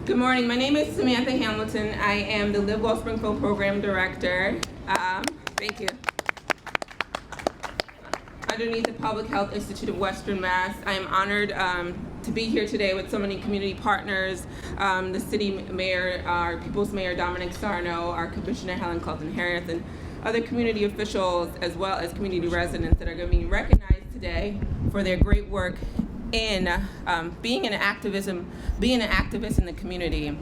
Good morning. My name is Samantha Hamilton. I am the Live Well Springfield Program Director. Thank you. Underneath the Public Health Institute of Western Mass. I am honored to be here today with so many community partners, the city mayor, our people's mayor Dominic Sarno, our commissioner Helen Caulton-Harris, and other community officials as well as community residents that are going to be recognized today for their great work in being an activist in the community.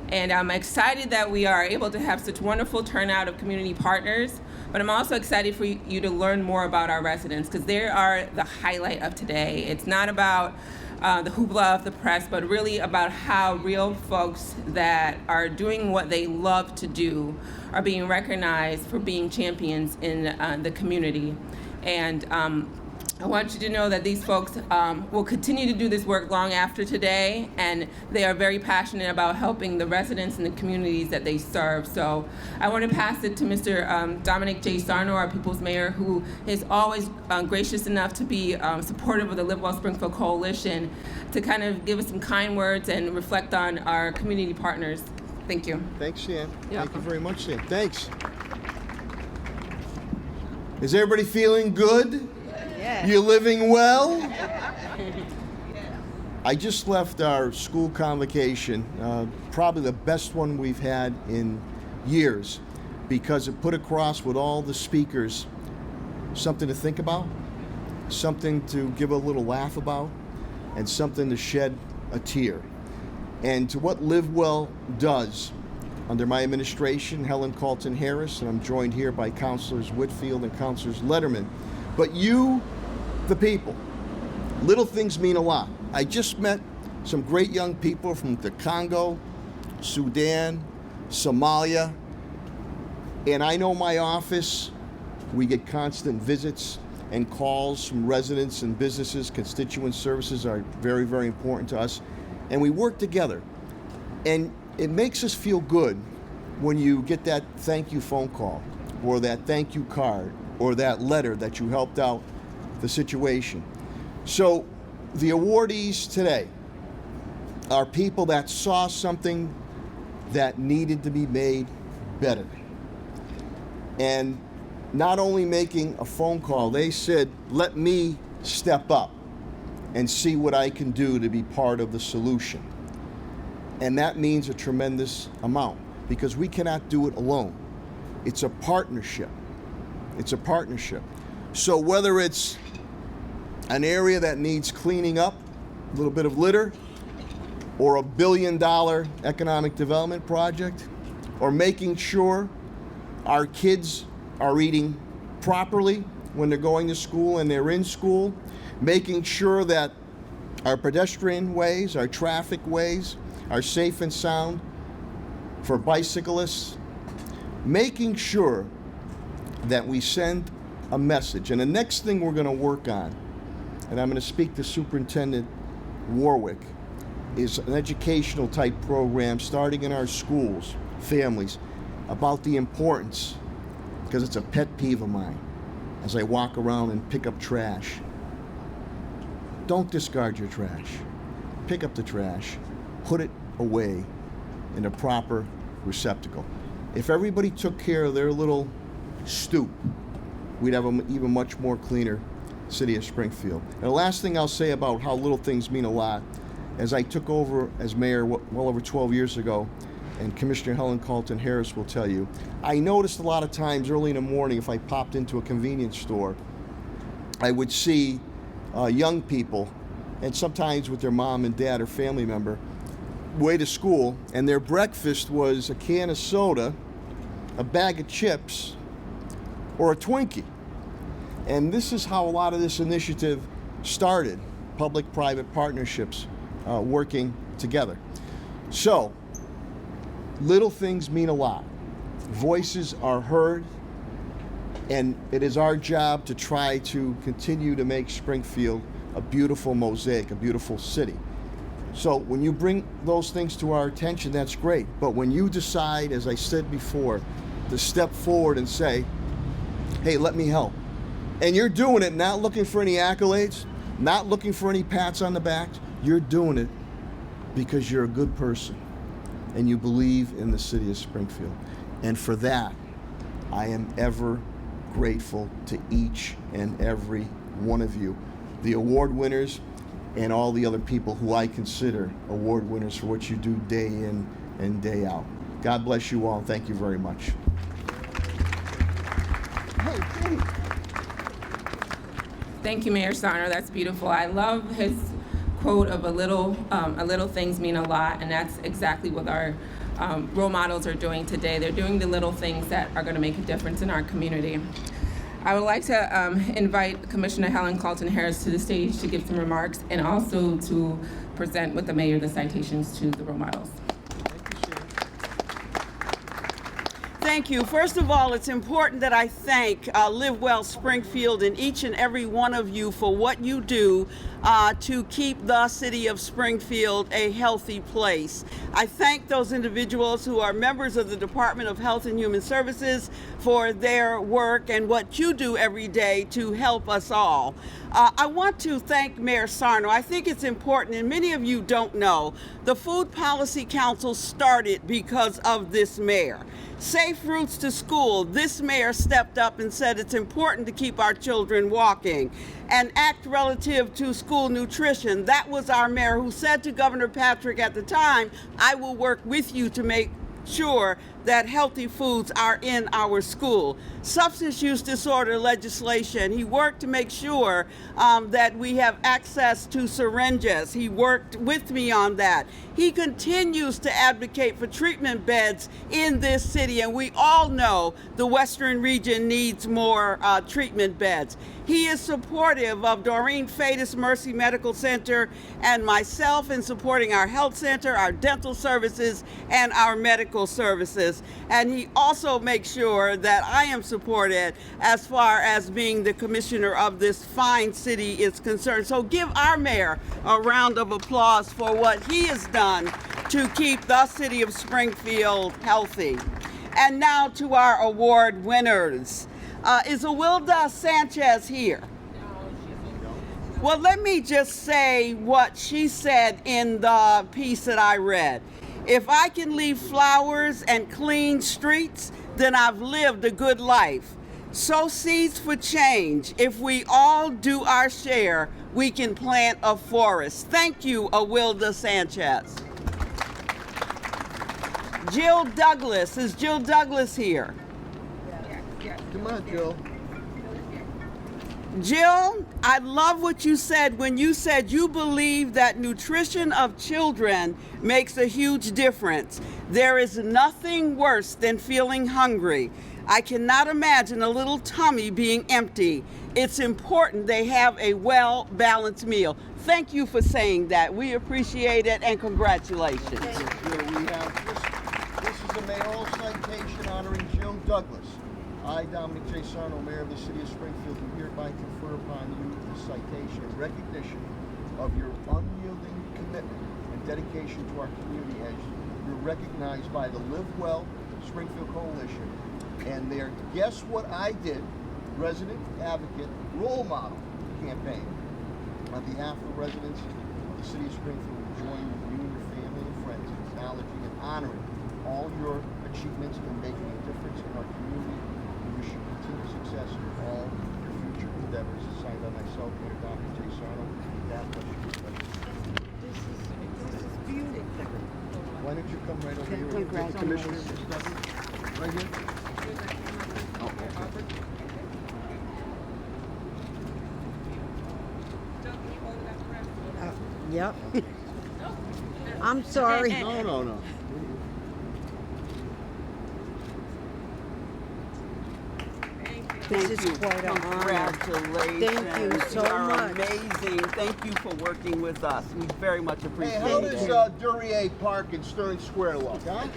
And I'm excited that we are able to have such wonderful turnout of community partners, but I'm also excited for you to learn more about our residents, because they are the highlight of today. It's not about the hoopla of the press, but really about how real folks that are doing what they love to do are being recognized for being champions in the community. And I want you to know that these folks will continue to do this work long after today, and they are very passionate about helping the residents and the communities that they serve. So I want to pass it to Mr. Dominic J. Sarno, our People's Mayor, who is always gracious enough to be supportive of the Live Well Springfield Coalition, to kind of give us some kind words and reflect on our community partners. Thank you. Thanks, Sam. Yeah. Thank you very much, Sam. Thanks. Is everybody feeling good? You living well? I just left our school convocation, probably the best one we've had in years, because it put across with all the speakers something to think about, something to give a little laugh about, and something to shed a tear. And to what Live Well does under my administration, Helen Caulton-Harris, and I'm joined here by Councilors Whitfield and Councilors Letterman. But you, the people, little things mean a lot. I just met some great young people from the Congo, Sudan, Somalia, and I know my office, we get constant visits and calls from residents and businesses. Constituent services are very, very important to us, and we work together. And it makes us feel good when you get that thank you phone call, or that thank you card, or that letter that you helped out the situation. So the awardees today are people that saw something that needed to be made better. And not only making a phone call, they said, let me step up and see what I can do to be part of the solution. And that means a tremendous amount, because we cannot do it alone. It's a partnership. It's a partnership. So whether it's an area that needs cleaning up, a little bit of litter, or $1 billion economic development project, or making sure our kids are eating properly when they're going to school and they're in school, making sure that our pedestrian ways, our traffic ways are safe and sound for bicyclists, making sure that we send a message. And the next thing we're going to work on, and I'm going to speak to Superintendent Warwick, is an educational type program starting in our schools, families, about the importance, because it's a pet peeve of mine, as I walk around and pick up trash. Don't discard your trash. Pick up the trash, put it away in a proper receptacle. If everybody took care of their little stoop, we'd have an even much more cleaner city of Springfield. And the last thing I'll say about how little things mean a lot, as I took over as mayor well over 12 years ago, and Commissioner Helen Caulton-Harris will tell you, I noticed a lot of times early in the morning, if I popped into a convenience store, I would see young people, and sometimes with their mom and dad or family member, way to school, and their breakfast was a can of soda, a bag of chips, or a Twinkie. And this is how a lot of this initiative started, public-private partnerships working together. So, little things mean a lot. Voices are heard, and it is our job to try to continue to make Springfield a beautiful mosaic, a beautiful city. So when you bring those things to our attention, that's great. But when you decide, as I said before, to step forward and say, hey, let me help. And you're doing it not looking for any accolades, not looking for any pats on the back. You're doing it because you're a good person. and you believe in the city of Springfield. And for that, I am ever grateful to each and every one of you, the award winners and all the other people who I consider award winners for what you do day in and day out. God bless you all. Thank you very much. Hey, Katie. Thank you, Mayor Sarno. That's beautiful. I love his quote of a little things mean a lot, and that's exactly what our role models are doing today. They're doing the little things that are going to make a difference in our community. I would like to invite Commissioner Helen Caulton-Harris to the stage to give some remarks and also to present with the mayor the citations to the role models. Thank you. First of all, it's important that I thank Live Well Springfield and each and every one of you for what you do to keep the city of Springfield a healthy place. I thank those individuals who are members of the Department of Health and Human Services for their work and what you do every day to help us all. I want to thank Mayor Sarno. I think it's important, and many of you don't know, the Food Policy Council started because of this mayor. Safe routes to school, this mayor stepped up and said it's important to keep our children walking. And act relative to school nutrition, that was our mayor who said to Governor Patrick at the time, I will work with you to make sure that healthy foods are in our school. Substance use disorder legislation, he worked to make sure that we have access to syringes. He worked with me on that. He continues to advocate for treatment beds in this city, and we all know the Western region needs more treatment beds. He is supportive of Doreen Fadis Mercy Medical Center and myself in supporting our health center, our dental services, and our medical services. And he also makes sure that I am supported as far as being the commissioner of this fine city is concerned. So give our mayor a round of applause for what he has done to keep the city of Springfield healthy. And now to our award winners. Is Awilda Sanchez here? Well, let me just say what she said in the piece that I read. If I can leave flowers and clean streets, then I've lived a good life. Sow seeds for change. If we all do our share, we can plant a forest. Thank you, Awilda Sanchez. Jill Douglas. Is Jill Douglas here? Come on, Jill. Jill, I love what you said when you said you believe that nutrition of children makes a huge difference. There is nothing worse than feeling hungry. I cannot imagine a little tummy being empty. It's important they have a well-balanced meal. Thank you for saying that. We appreciate it, and congratulations. Jill, we have this is a mayoral citation honoring Jill Douglas. I, Dominic J. Sarno, Mayor of the City of Springfield, do hereby confer upon you this citation in recognition of your unyielding commitment and dedication to our community as you're recognized by the Live Well Springfield Coalition and their Guess What I Did Resident Advocate Role Model campaign. On behalf of the residents of the City of Springfield, we join with you and your family and friends in acknowledging and honoring all your achievements in making a difference in our community. Wish you continued success in all your future endeavors. Signed by myself, Mayor Dr. J. Sarno. God bless you. This is beautiful. Why don't you come right over here? Congratulations. Commissioner, right here. Yep. I'm sorry. No. This is quite an honor. Congratulations. Thank you so You are much. amazing. Thank you for working with us. We very much Hey, appreciate how it. does Duryea Park and Stern Square look, huh?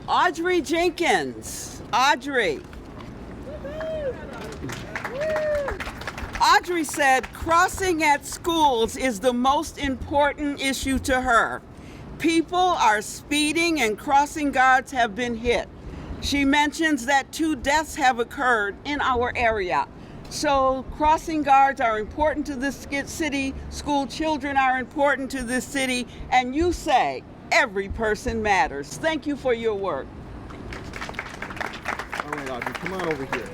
Audrey Jenkins. Audrey. Audrey said crossing at schools is the most important issue to her. People are speeding and crossing guards have been hit. She mentions that 2 deaths have occurred in our area. So crossing guards are important to this city, school children are important to this city, and you say every person matters. Thank you for your work. All right, Audrey, come on over here.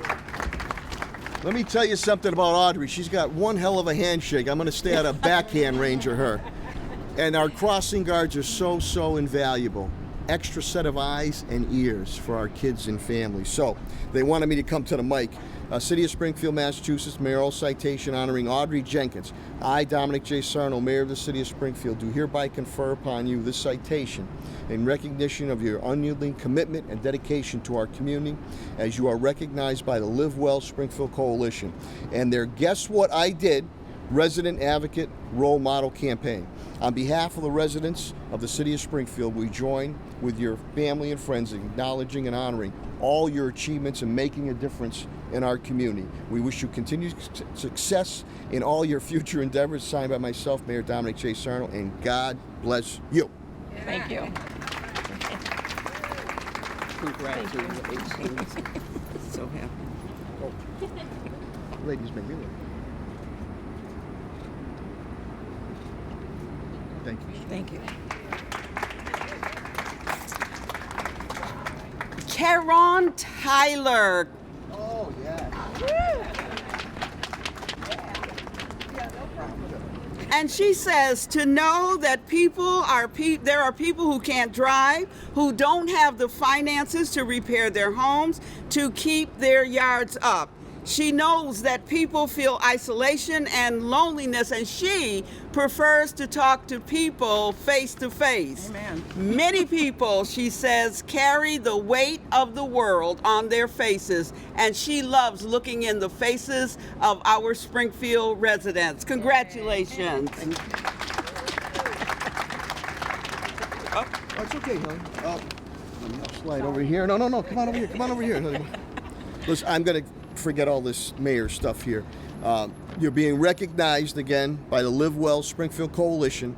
Let me tell you something about Audrey. She's got one hell of a handshake. I'm going to stay out of backhand range of her. And our crossing guards are so invaluable. Extra set of eyes and ears for our kids and families. So they wanted me to come to the mic. City of Springfield, Massachusetts, mayoral citation honoring Audrey Jenkins. I, Dominic J. Sarno, Mayor of the City of Springfield, do hereby confer upon you this citation in recognition of your unyielding commitment and dedication to our community, as you are recognized by the Live Well Springfield Coalition and their Guess What I Did Resident Advocate Role Model Campaign. On behalf of the residents of the City of Springfield, we join with your family and friends in acknowledging and honoring all your achievements and making a difference in our community. We wish you continued success in all your future endeavors. Signed by myself, Mayor Dominic J. Sarno, and God bless you. Thank you. Congratulations. So happy. Oh. Ladies, make me look. Thank you. Thank you. Caron Tyler. Oh, yeah. And she says to know that there are people who can't drive, who don't have the finances to repair their homes, to keep their yards up. She knows that people feel isolation and loneliness, and she prefers to talk to people face to face. Amen. Many people, she says, carry the weight of the world on their faces, and she loves looking in the faces of our Springfield residents. Congratulations. Oh, it's okay, honey. Oh, I'll slide over here. No. Come on over here. Come on over here. Listen, I'm going to forget all this mayor stuff here. You're being recognized again by the Live Well Springfield Coalition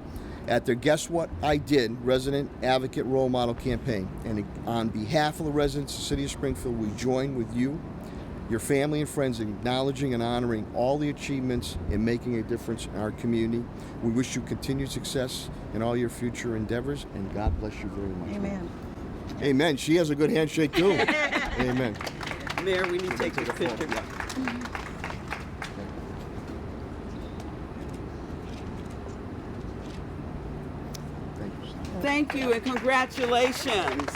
at their Guess What I Did Resident Advocate Role Model Campaign. And on behalf of the residents of the City of Springfield, we join with you, your family and friends, in acknowledging and honoring all the achievements in making a difference in our community. We wish you continued success in all your future endeavors, and God bless you very much. Amen. Amen. She has a good handshake too. Amen. Mayor, we need to take a picture. Thank you and congratulations.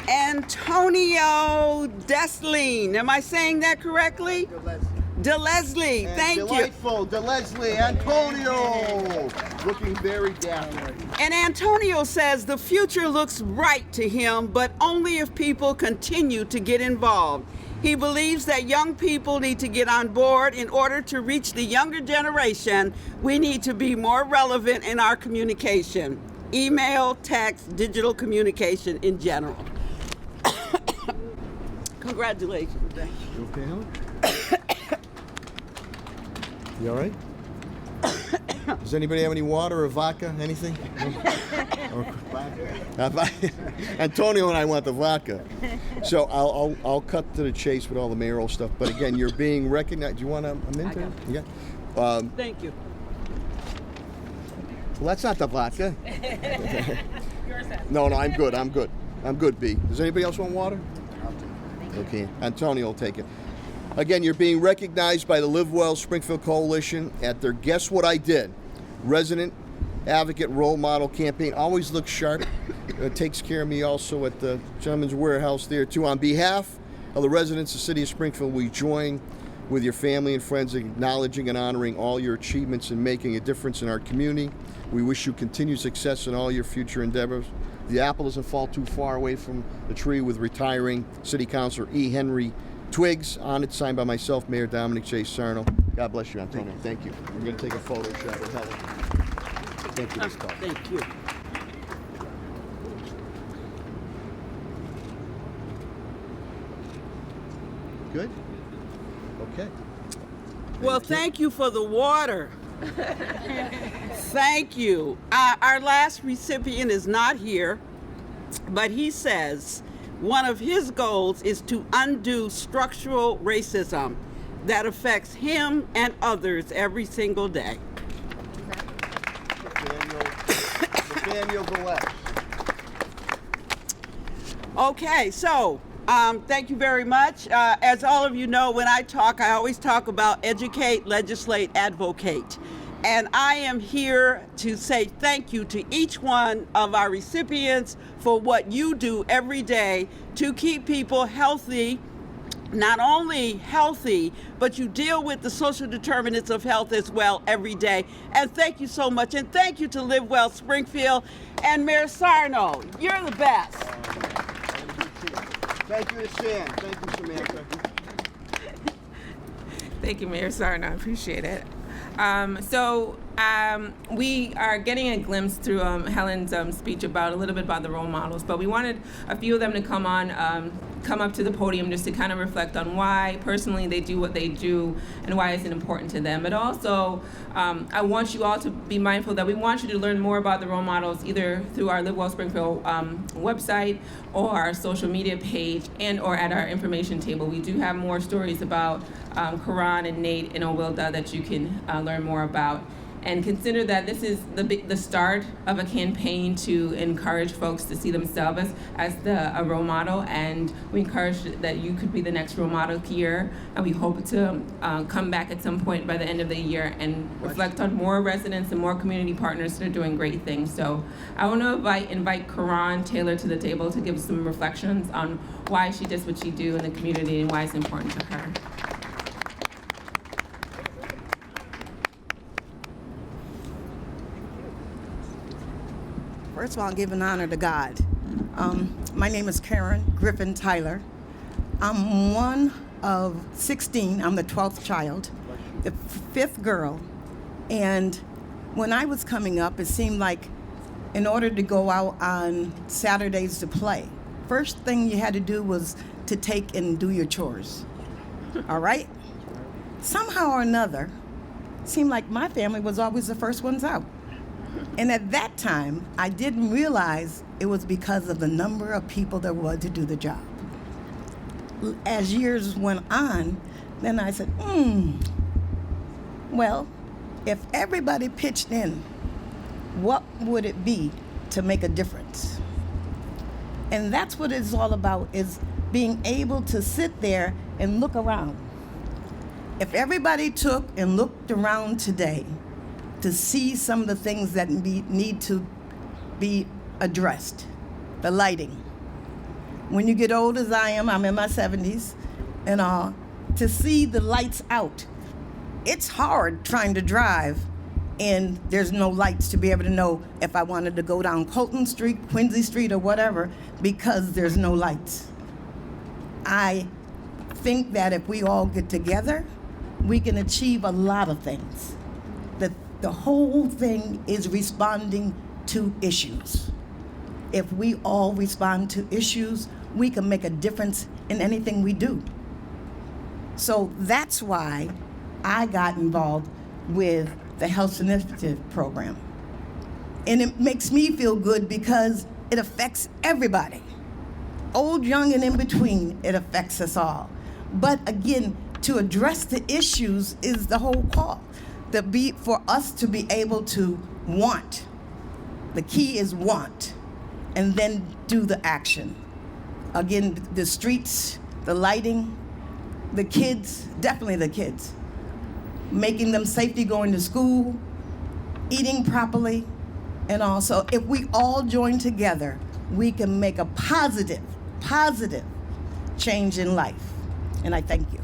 Antonio Desline. Am I saying that correctly? DeLeslie. Thank you. Delightful. DeLeslie. Antonio. Looking very dapper. And Antonio says the future looks bright to him, but only if people continue to get involved. He believes that young people need to get on board. In order to reach the younger generation, we need to be more relevant in our communication. Email, text, digital communication in general. Congratulations. Thank you. You okay, Helen? You all right? Does anybody have any water or vodka? Anything? No? Antonio and I want the vodka. So I'll cut to the chase with all the mayoral stuff. But again, you're being recognized. Do you want a mint? Yeah. Thank you. Well, that's not the vodka. No, I'm good. I'm good, B. Does anybody else want water? Okay, Antonio will take it. Again, you're being recognized by the Live Well Springfield Coalition at their Guess What I Did Resident Advocate Role Model Campaign. Always looks sharp. It takes care of me also at the Gentleman's Warehouse there, too. On behalf of the residents of the City of Springfield, we join with your family and friends in acknowledging and honoring all your achievements in making a difference in our community. We wish you continued success in all your future endeavors. The apple doesn't fall too far away from the tree with retiring City Councilor E. Henry Twiggs on it, signed by myself, Mayor Dominic J. Sarno. God bless you, Antonio. Thank you. We're going to take a photo shot with Helen. Thank you, Ms. Carr. Thank you. Good? Okay. Well, thank you for the water. Thank you. Our last recipient is not here, but he says one of his goals is to undo structural racism. that affects him and others every single day. Nathaniel Gillette. Okay, so thank you very much. As all of you know, when I talk, I always talk about educate, legislate, advocate. And I am here to say thank you to each one of our recipients for what you do every day to keep people healthy. Not only healthy, but you deal with the social determinants of health as well every day. And thank you so much. And thank you to Live Well Springfield and Mayor Sarno. You're the best. Thank you to Shan. Thank you, Samantha. Thank you, Mayor Sarno. I appreciate it. We are getting a glimpse through Helen's speech about a little bit about the role models, but we wanted a few of them to come up to the podium just to kind of reflect on why personally they do what they do and why it's important to them. But also, I want you all to be mindful that we want you to learn more about the role models either through our Live Well Springfield website or our social media page and or at our information table. We do have more stories about Karan and Nate and Owilda that you can learn more about. And consider that this is the start of a campaign to encourage folks to see themselves as a role model, and we encourage that you could be the next role model here, and we hope to come back at some point by the end of the year and reflect on more residents and more community partners that are doing great things. So I want to invite Karan Taylor to the table to give some reflections on why she does what she do in the community and why it's important to her. First of all, I'll give an honor to God. My name is Karen Griffin Tyler. I'm one of 16. I'm the 12th child, the 5th girl. And when I was coming up, it seemed like in order to go out on Saturdays to play, first thing you had to do was to take and do your chores. All right? Somehow or another, it seemed like my family was always the first ones out. And at that time, I didn't realize it was because of the number of people there were to do the job. As years went on, then I said, well, if everybody pitched in, what would it be to make a difference? And that's what it's all about, is being able to sit there and look around. If everybody took and looked around today, to see some of the things that need to be addressed. The lighting. When you get old as I am, I'm in my 70s, and to see the lights out, it's hard trying to drive and there's no lights to be able to know if I wanted to go down Colton Street, Quincy Street, or whatever, because there's no lights. I think that if we all get together, we can achieve a lot of things. The whole thing is responding to issues. If we all respond to issues, we can make a difference in anything we do. So that's why I got involved with the Health Initiative program. And it makes me feel good because it affects everybody. Old, young, and in between, it affects us all. But again, to address the issues is the whole call. For us to be able to want. The key is want, and then do the action. Again, the streets, the lighting, the kids, definitely the kids. Making them safety going to school, eating properly, and also if we all join together, we can make a positive change in life. And I thank you.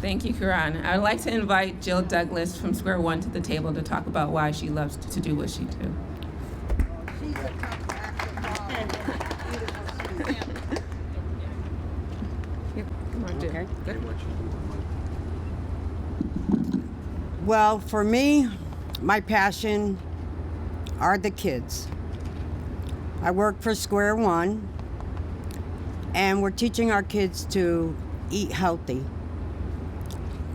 Thank you, Karan. I'd like to invite Jill Douglas from Square One to the table to talk about why she loves to do what she do. Come on, Jill. Okay. Good. Well, for me, my passion are the kids. I work for Square One, and we're teaching our kids to eat healthy.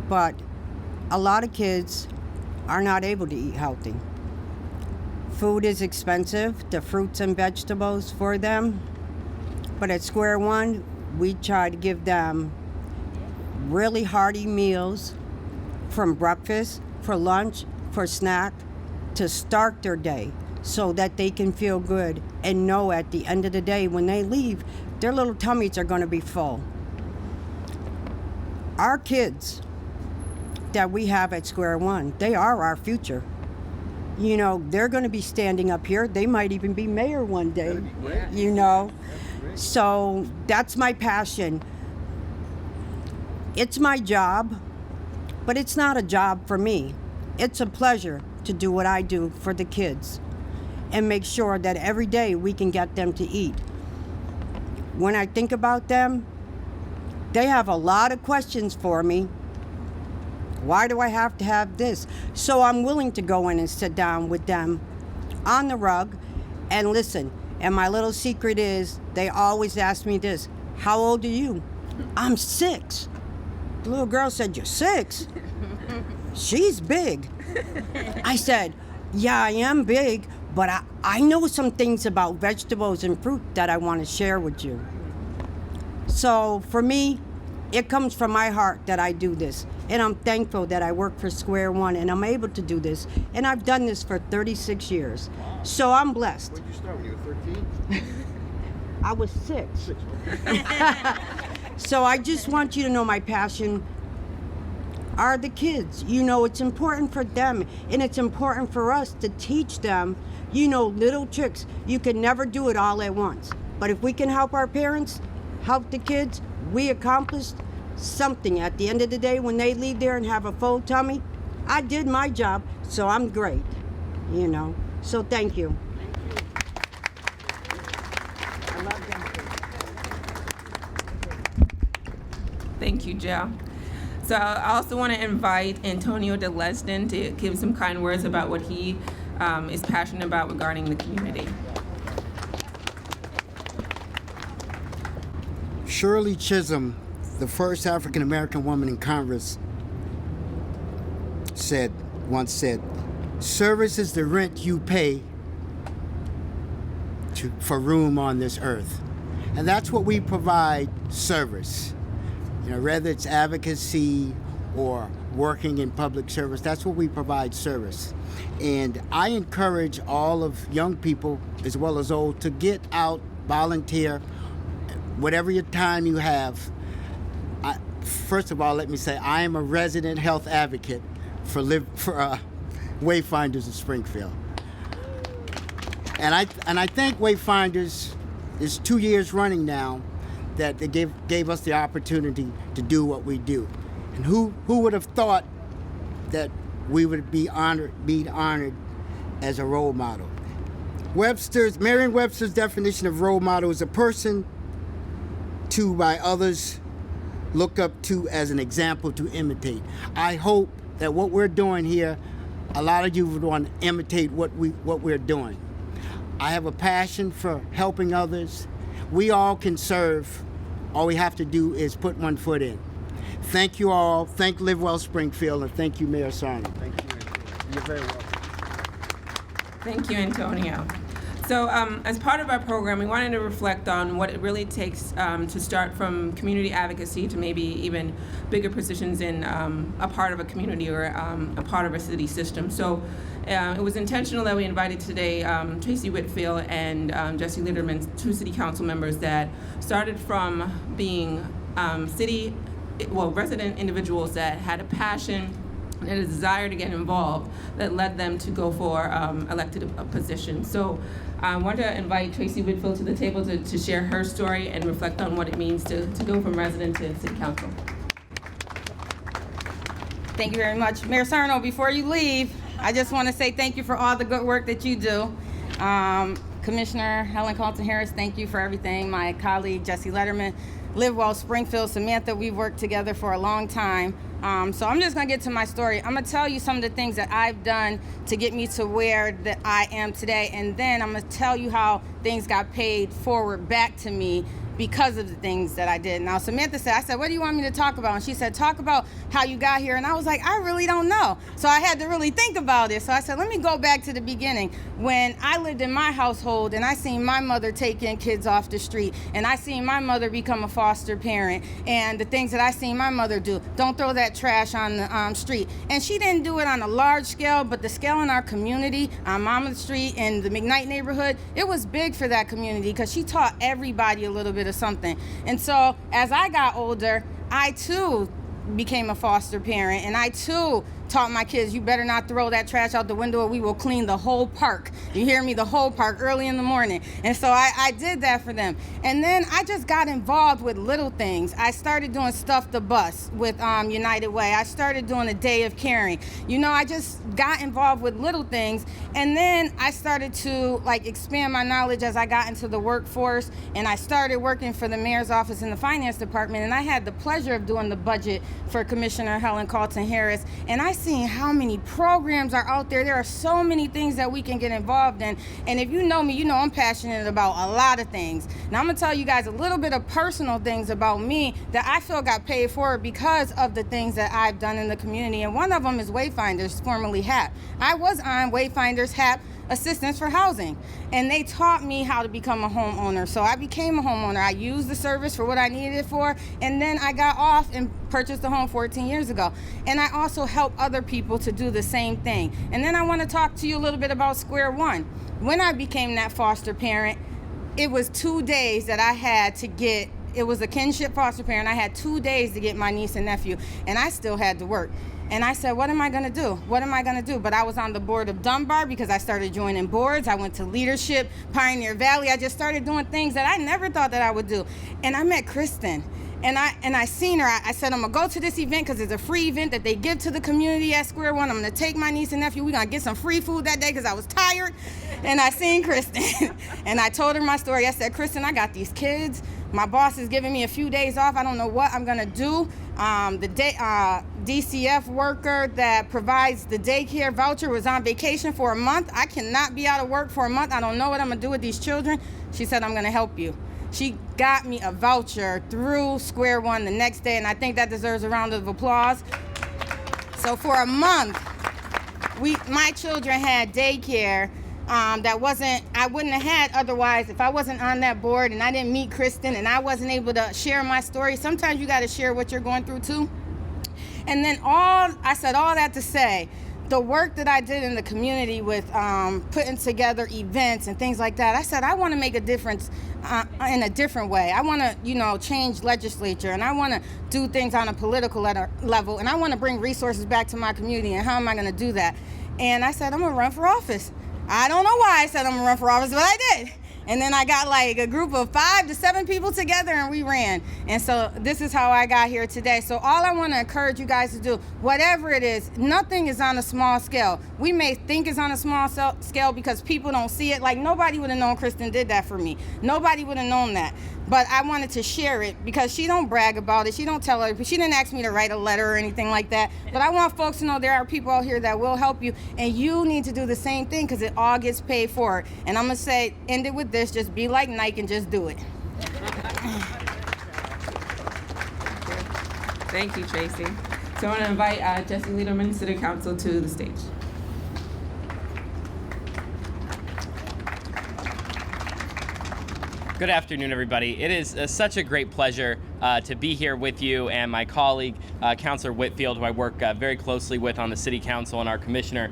But a lot of kids are not able to eat healthy. Food is expensive, the fruits and vegetables for them. But at Square One, we try to give them really hearty meals from breakfast, for lunch, for snack, to start their day so that they can feel good and know at the end of the day when they leave, their little tummies are going to be full. Our kids that we have at Square One, they are our future. You know, they're going to be standing up here. They might even be mayor one day, you know. So that's my passion. It's my job, but it's not a job for me. It's a pleasure to do what I do for the kids and make sure that every day we can get them to eat. When I think about them, they have a lot of questions for me. Why do I have to have this? So I'm willing to go in and sit down with them on the rug and listen. And my little secret is they always ask me this, how old are you? I'm 6. The little girl said, you're 6? She's big. I said, yeah, I am big, but I know some things about vegetables and fruit that I want to share with you. So for me, it comes from my heart that I do this. And I'm thankful that I work for Square One and I'm able to do this. And I've done this for 36 years. Wow. So I'm blessed. When did you start? When you were 13? I was 6. 6, okay. So I just want you to know my passion are the kids. You know, it's important for them and it's important for us to teach them, you know, little tricks. You can never do it all at once. But if we can help our parents, help the kids, we accomplished something. At the end of the day, when they leave there and have a full tummy, I did my job, so I'm great, you know. So thank you. Thank you, Jill. So I also want to invite Antonio de Lesden to give some kind words about what he is passionate about regarding the community. Shirley Chisholm, the first African-American woman in Congress, once said, service is the rent you pay for room on this earth. And that's what we provide, service. You know, whether it's advocacy or working in public service, that's what we provide, service. And I encourage all of young people, as well as old, to get out, volunteer, whatever your time you have. First of all, let me say I am a resident health advocate for Wayfinders of Springfield, and I thank Wayfinders. It's 2 years running now that they gave us the opportunity to do what we do, and who would have thought that we would be honored as a role model? Merriam-Webster's definition of role model is a person to by others look up to as an example to imitate. I hope that what we're doing here, a lot of you would want to imitate what we're doing. I have a passion for helping others. We all can serve. All we have to do is put one foot in. Thank you all. Thank Live Well Springfield, and thank you, Mayor Sarno. Thank you, Antonio. You're very welcome. Thank you, Antonio. So as part of our program, we wanted to reflect on what it really takes to start from community advocacy to maybe even bigger positions in a part of a community or a part of a city system. So it was intentional that we invited today Tracy Whitfield and Jesse Litterman, 2 city council members that started from being resident individuals that had a passion and a desire to get involved that led them to go for elected positions. So I want to invite Tracy Whitfield to the table to share her story and reflect on what it means to go from resident to city council. Thank you very much. Mayor Sarno, before you leave, I just want to say thank you for all the good work that you do. Commissioner Helen Caulton-Harris, thank you for everything. My colleague, Jesse Letterman, Live Well Springfield, Samantha, we've worked together for a long time. So I'm just gonna get to my story. I'm gonna tell you some of the things that I've done to get me to where that I am today, and then I'm gonna tell you how things got paid forward back to me because of the things that I did. Now, Samantha said, I said, what do you want me to talk about? And she said, talk about how you got here. And I was like, I really don't know. So I had to really think about it. So I said, let me go back to the beginning. When I lived in my household and I seen my mother taking kids off the street, and I seen my mother become a foster parent, and the things that I seen my mother do, don't throw that trash on the street. And she didn't do it on a large scale, but the scale in our community, on Monmouth Street and the McKnight neighborhood, it was big for that community because she taught everybody a little bit of something. And so as I got older, I too became a foster parent, and I too taught my kids, you better not throw that trash out the window or we will clean the whole park. You hear me? The whole park early in the morning. And so I did that for them. And then I just got involved with little things. I started doing Stuff the Bus with United Way. I started doing a Day of Caring. You know, I just got involved with little things. And then I started to like expand my knowledge as I got into the workforce, and I started working for the mayor's office in the finance department, and I had the pleasure of doing the budget for Commissioner Helen Caulton-Harris. And I seen how many programs are out there. There are so many things that we can get involved in. And if you know me, you know I'm passionate about a lot of things. Now I'm gonna tell you guys a little bit of personal things about me that I feel got paid for because of the things that I've done in the community. And one of them is Wayfinders, formerly HAP. I was on Wayfinders HAP Assistance for Housing, and they taught me how to become a homeowner. So I became a homeowner. I used the service for what I needed it for, and then I got off and purchased a home 14 years ago. And I also help other people to do the same thing. And then I want to talk to you a little bit about Square One. When I became that foster parent, it was 2 days that I had to get, it was a kinship foster parent. I had 2 days to get my niece and nephew, and I still had to work. And I said, what am I gonna do? What am I gonna do? But I was on the board of Dunbar because I started joining boards. I went to leadership, Pioneer Valley. I just started doing things that I never thought that I would do. And I met Kristen. And I seen her. I said, I'm gonna go to this event because it's a free event that they give to the community at Square One. I'm gonna take my niece and nephew. We're gonna get some free food that day because I was tired. And I seen Kristen. And I told her my story. I said, Kristen, I got these kids. My boss is giving me a few days off. I don't know what I'm gonna do. The DCF worker that provides the daycare voucher was on vacation for a month. I cannot be out of work for a month. I don't know what I'm gonna do with these children. She said, I'm gonna help you. She got me a voucher through Square One the next day, and I think that deserves a round of applause. So for a month, my children had daycare that I wouldn't have had otherwise if I wasn't on that board and I didn't meet Kristen and I wasn't able to share my story. Sometimes you got to share what you're going through too. And then I said all that to say, the work that I did in the community with putting together events and things like that, I said I want to make a difference in a different way. I want to, change legislature, and I want to do things on a political level, and I want to bring resources back to my community. And how am I going to do that? And I said I'm going to run for office. I don't know why I said I'm going to run for office, but I did. And then I got like a group of 5 to 7 people together and we ran. And so this is how I got here today. So all I want to encourage you guys to do, whatever it is, nothing is on a small scale. We may think it's on a small scale because people don't see it. Like nobody would have known Kristen did that for me. Nobody would have known that. But I wanted to share it because she don't brag about it. She don't tell her. She didn't ask me to write a letter or anything like that. But I want folks to know there are people out here that will help you. And you need to do the same thing because it all gets paid for. And I'm going to say, end it with this. Just be like Nike and just do it. Thank you, Tracy. So I want to invite Jesse Lederman, City Council, to the stage. Good afternoon, everybody. It is such a great pleasure to be here with you and my colleague, Councilor Whitfield, who I work very closely with on the City Council, and our Commissioner,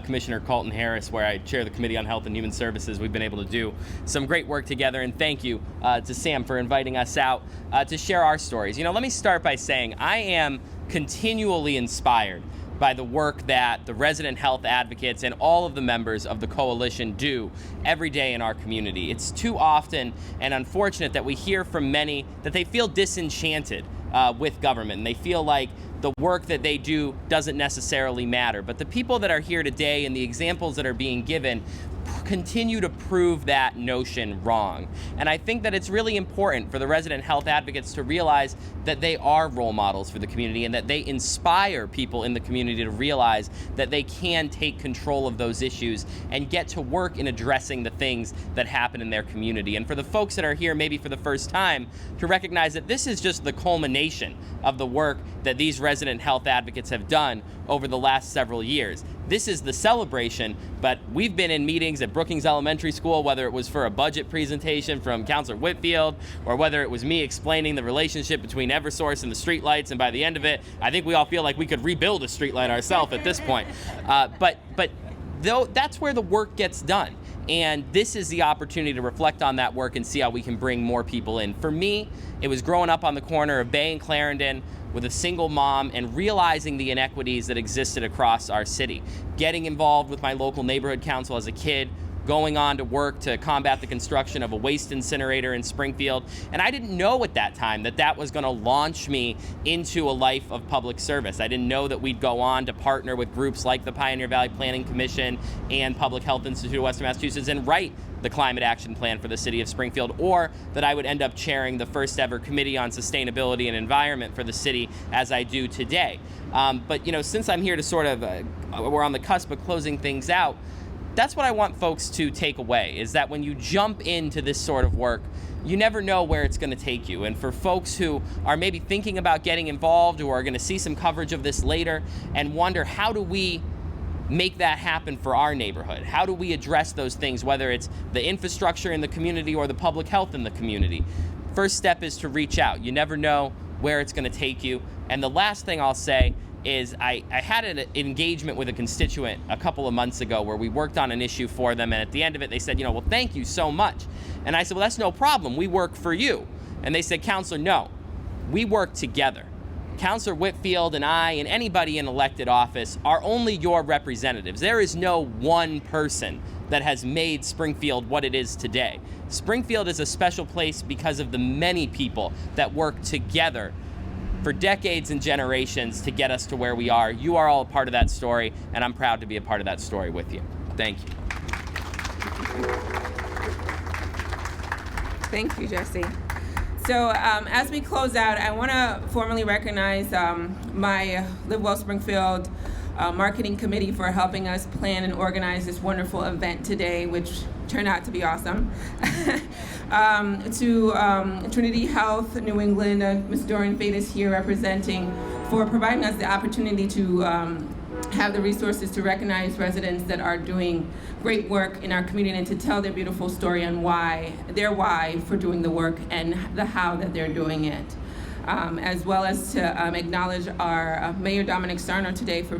Commissioner Caulton-Harris, where I chair the Committee on Health and Human Services. We've been able to do some great work together, and thank you to Sam for inviting us out to share our stories. Let me start by saying I am continually inspired by the work that the resident health advocates and all of the members of the coalition do every day in our community. It's too often and unfortunate that we hear from many that they feel disenchanted with government, and they feel like the work that they do doesn't necessarily matter. But the people that are here today and the examples that are being given continue to prove that notion wrong. And I think that it's really important for the resident health advocates to realize that they are role models for the community and that they inspire people in the community to realize that they can take control of those issues and get to work in addressing the things that happen in their community. And for the folks that are here maybe for the first time, to recognize that this is just the culmination of the work that these resident health advocates have done over the last several years. This is the celebration, but we've been in meetings at Brookings Elementary School, whether it was for a budget presentation from Councilor Whitfield, or whether it was me explaining the relationship between Eversource and the streetlights, and by the end of it, I think we all feel like we could rebuild a streetlight ourselves at this point. But though that's where the work gets done. And this is the opportunity to reflect on that work and see how we can bring more people in. For me, it was growing up on the corner of Bay and Clarendon with a single mom and realizing the inequities that existed across our city. Getting involved with my local neighborhood council as a kid, going on to work to combat the construction of a waste incinerator in Springfield. And I didn't know at that time that that was going to launch me into a life of public service. I didn't know that we'd go on to partner with groups like the Pioneer Valley Planning Commission and Public Health Institute of Western Massachusetts and write the Climate Action Plan for the city of Springfield, or that I would end up chairing the first ever Committee on Sustainability and Environment for the city as I do today. But since I'm here to sort of, we're on the cusp of closing things out, that's what I want folks to take away, is that when you jump into this sort of work, you never know where it's going to take you. And for folks who are maybe thinking about getting involved or are going to see some coverage of this later and wonder, how do we make that happen for our neighborhood? How do we address those things, whether it's the infrastructure in the community or the public health in the community? First step is to reach out. You never know where it's going to take you. And the last thing I'll say is I had an engagement with a constituent a couple of months ago where we worked on an issue for them, and at the end of it they said, well, thank you so much. And I said, well, that's no problem. We work for you. And they said, Counselor, no, we work together. Councilor Whitfield and I and anybody in elected office are only your representatives. There is no one person that has made Springfield what it is today. Springfield is a special place because of the many people that work together for decades and generations to get us to where we are. You are all a part of that story, and I'm proud to be a part of that story with you. Thank you. Thank you, Jesse. So as we close out, I want to formally recognize my Live Well Springfield marketing committee for helping us plan and organize this wonderful event today, which turned out to be awesome. To Trinity Health New England, Ms. Dorian Fate is here representing, for providing us the opportunity to have the resources to recognize residents that are doing great work in our community and to tell their beautiful story on their why for doing the work and the how that they're doing it. As well as to acknowledge our Mayor Dominic Sarno today for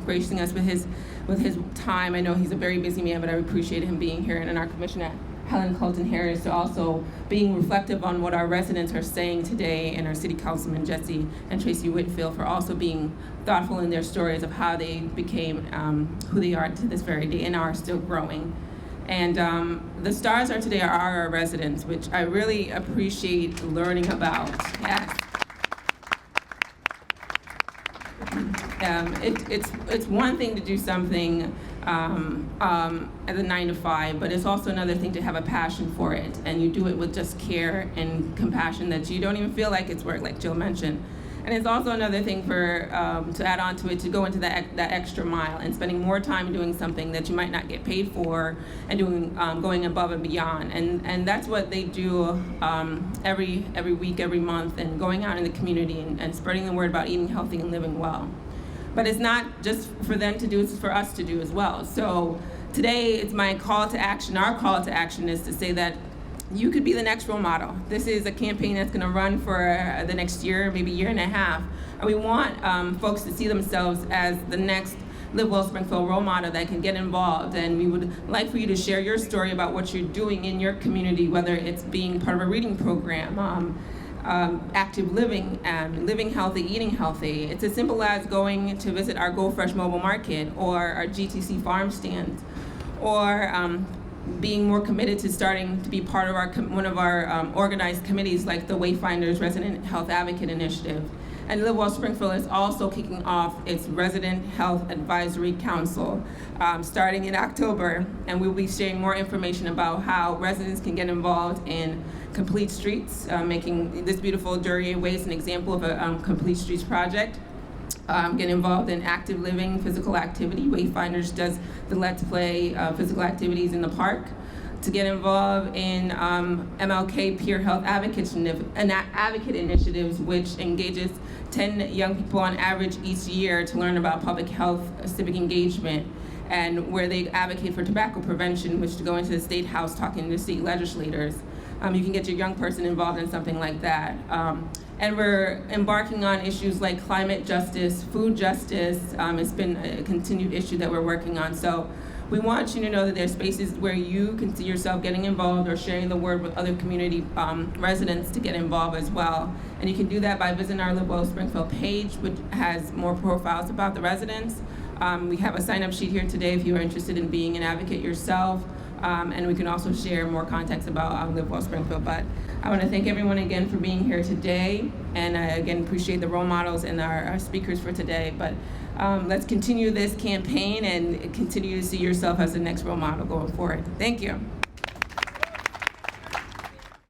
gracing us with his time. I know he's a very busy man, but I appreciate him being here, and our Commissioner Helen Caulton-Harris to also being reflective on what our residents are saying today, and our City Councilman Jesse and Tracy Whitfield for also being thoughtful in their stories of how they became who they are to this very day and are still growing. And the stars are today are our residents, which I really appreciate learning about. Yes. It's one thing to do something at the 9 to 5, but it's also another thing to have a passion for it, and you do it with just care and compassion that you don't even feel like it's work, like Jill mentioned. And it's also another thing for to add on to it, to go into that extra mile and spending more time doing something that you might not get paid for, and doing going above and beyond. And that's what they do every week, every month, and going out in the community and spreading the word about eating healthy and living well. But it's not just for them to do, it's for us to do as well. So today it's my call to action. Our call to action is to say that you could be the next role model. This is a campaign that's gonna run for the next year, maybe year and a half. And we want folks to see themselves as the next Live Well Springfield role model that can get involved. And we would like for you to share your story about what you're doing in your community, whether it's being part of a reading program, active living, living healthy, eating healthy. It's as simple as going to visit our Go Fresh mobile market or our GTC farm stands, or being more committed to starting to be part of one of our organized committees like the Wayfinders Resident Health Advocate Initiative. And Live Well Springfield is also kicking off its Resident Health Advisory Council starting in October, and we'll be sharing more information about how residents can get involved in Complete Streets, making this beautiful Duryea Waste an example of a Complete Streets project. Get involved in active living, physical activity. Wayfinders does the Let's Play physical activities in the park. To get involved in MLK Peer Health Advocate Initiatives, which engages 10 young people on average each year to learn about public health, civic engagement, and where they advocate for tobacco prevention, which to go into the State House talking to state legislators. You can get your young person involved in something like that. And we're embarking on issues like climate justice, food justice. It's been a continued issue that we're working on. So we want you to know that there's spaces where you can see yourself getting involved or sharing the word with other community residents to get involved as well. And you can do that by visiting our Live Well Springfield page, which has more profiles about the residents. We have a sign-up sheet here today if you are interested in being an advocate yourself. And we can also share more context about Live Well Springfield. But I want to thank everyone again for being here today, and I again appreciate the role models and our speakers for today. But let's continue this campaign and continue to see yourself as the next role model going forward. Thank you.